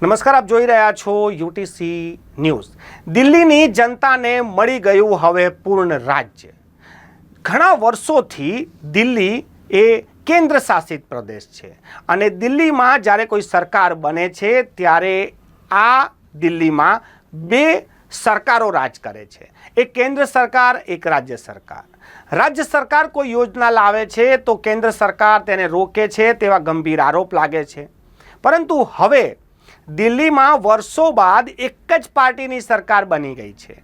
નમસ્કાર, આપ જોઈ રહ્યા છો યુટીસી ન્યૂઝ। દિલ્હીની જનતાને મળી ગયું હવે પૂર્ણ રાજ્ય। ઘણા વર્ષોથી દિલ્હી એ કેન્દ્ર શાસિત પ્રદેશ છે અને દિલ્હીમાં જ્યારે કોઈ સરકાર બને છે ત્યારે આ દિલ્હીમાં બે સરકારો રાજ કરે છે, એક કેન્દ્ર સરકાર, એક રાજ્ય સરકાર। રાજ્ય સરકાર કોઈ યોજના લાવે છે તો કેન્દ્ર સરકાર તેને રોકે છે તેવા ગંભીર આરોપ લાગે છે। પરંતુ હવે દિલ્હીમાં વર્ષો બાદ એક જ પાર્ટીની સરકાર બની ગઈ છે,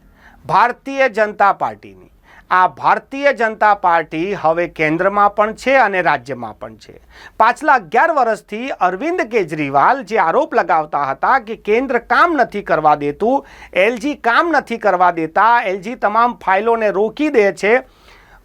ભારતીય જનતા પાર્ટીની। આ ભારતીય જનતા પાર્ટી હવે કેન્દ્રમાં પણ છે અને રાજ્યમાં પણ છે। પાછલા 11 વર્ષથી અરવિંદ કેજરીવાલ જે આરોપ લગાવતા હતા કે કેન્દ્ર કામ નથી કરવા દેતું, એલજી કામ નથી કરવા દેતા, એલજી તમામ ફાઇલોને રોકી દે છે,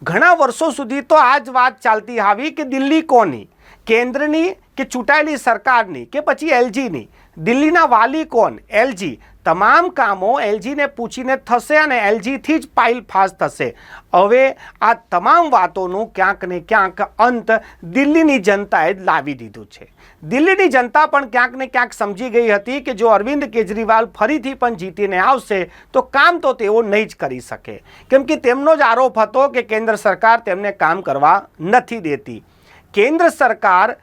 ઘણા વર્ષો સુધી તો આ જ વાત ચાલતી આવી કે દિલ્હી કોની, કેન્દ્રની કે ચૂંટાયેલી સરકારની કે પછી એલજીની, દિલ્હીના વાલી કોણ, એલજી। તમામ કામો એલજીને પૂછીને થશે અને એલજીથી જ પાઇલ પાસ થશે। હવે આ તમામ વાતોનું ક્યાંક ને ક્યાંક અંત દિલ્હીની જનતાએ લાવી દીધું છે। દિલ્હીની જનતા પણ ક્યાંક ને ક્યાંક સમજી ગઈ હતી કે જો અરવિંદ કેજરીવાલ ફરીથી પણ જીતીને આવશે તો કામ તો તેઓ નહીં જ કરી શકે, કેમ કે તેમનો જ આરોપ હતો કે કેન્દ્ર સરકાર તેમને કામ કરવા નથી દેતી। કેન્દ્ર સરકાર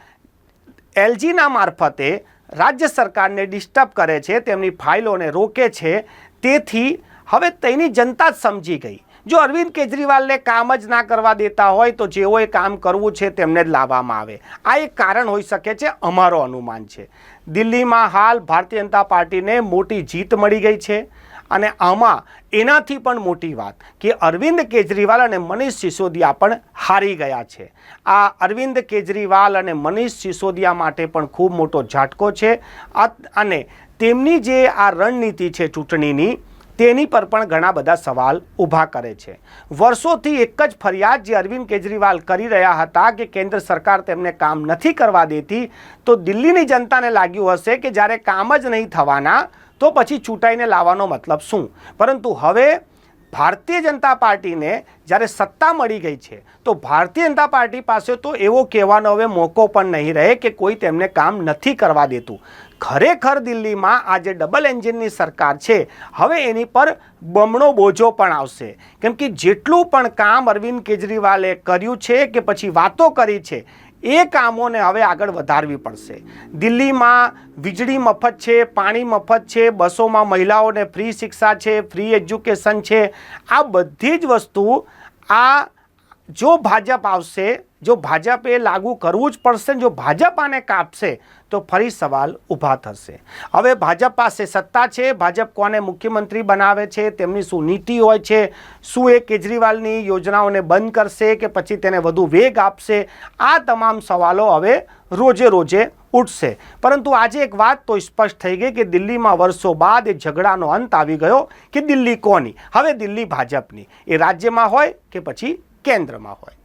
એલજીના મારફતે રાજ્ય સરકારને ડિસ્ટર્બ કરે છે, તેમની ફાઇલોને રોકે છે। તેથી હવે તેની જનતા જ સમજી ગઈ જો અરવિંદ કેજરીવાલને કામ જ ના કરવા દેતા હોય તો જેઓએ કામ કરવું છે તેમને જ લાવવામાં આવે। આ એક કારણ હોઈ શકે છે, અમારો અનુમાન છે। દિલ્હીમાં હાલ ભારતીય જનતા પાર્ટીને મોટી જીત મળી ગઈ છે અને આમાં એનાથી પણ મોટી વાત કે અરવિંદ કેજરીવાલ અને મનીષ સિસોદિયા પણ હારી ગયા છે। આ અરવિંદ કેજરીવાલ અને મનીષ સિસોદિયા માટે પણ ખૂબ મોટો ઝાટકો છે અને તેમની જે આ રણનીતિ છે ચૂંટણીની તેની પર પણ ઘણા બધા સવાલ ઊભા કરે છે। વર્ષોથી એક જ ફરિયાદ જે અરવિંદ કેજરીવાલ કરી રહ્યા હતા કે કેન્દ્ર સરકાર તેમને કામ નથી કરવા દેતી, તો દિલ્હીની જનતાને લાગ્યું હશે કે જ્યારે કામ જ નહીં થવાના તો પછી ચૂંટાઈને લાવવાનો મતલબ શું। પરંતુ હવે ભારતીય જનતા પાર્ટીને જ્યારે સત્તા મળી ગઈ છે તો ભારતીય જનતા પાર્ટી પાસે તો એવો કહેવાનો હવે મોકો પણ નહીં રહે કે કોઈ તેમને કામ નથી કરવા દેતું। ખરેખર દિલ્હીમાં આ જે ડબલ એન્જિનની સરકાર છે હવે એની પર બમણો બોજો પણ આવશે, કેમ કે જેટલું પણ કામ અરવિંદ કેજરીવાલે કર્યું છે કે પછી વાતો કરી છે એ કામોને હવે આગળ વધારવી પડશે। દિલ્હીમાં વીજળી મફત છે, પાણી મફત છે, બસોમાં મહિલાઓને ફ્રી શિક્ષા છે, ફ્રી એજ્યુકેશન છે, આ બધી જ વસ્તુ આ જો ભાજપ આવશે, જો ભાજપે લાગુ કરવું જ પડશે, જો ભાજપ આને કાપશે તો ફરી સવાલ ઊભા થશે। હવે ભાજપ પાસે સત્તા છે, ભાજપ કોને મુખ્યમંત્રી બનાવે છે, તેમની શું નીતિ હોય છે, શું એ કેજરીવાલની યોજનાઓને બંધ કરશે કે પછી તેને વધુ વેગ આપશે, આ તમામ સવાલો હવે રોજે રોજે ઉઠશે। પરંતુ આજે એક વાત તો સ્પષ્ટ થઈ ગઈ કે દિલ્હીમાં વર્ષો બાદ એ ઝઘડાનો અંત આવી ગયો કે દિલ્હી કોની, હવે દિલ્હી ભાજપની, એ રાજ્યમાં હોય કે પછી કેન્દ્રમાં હોય।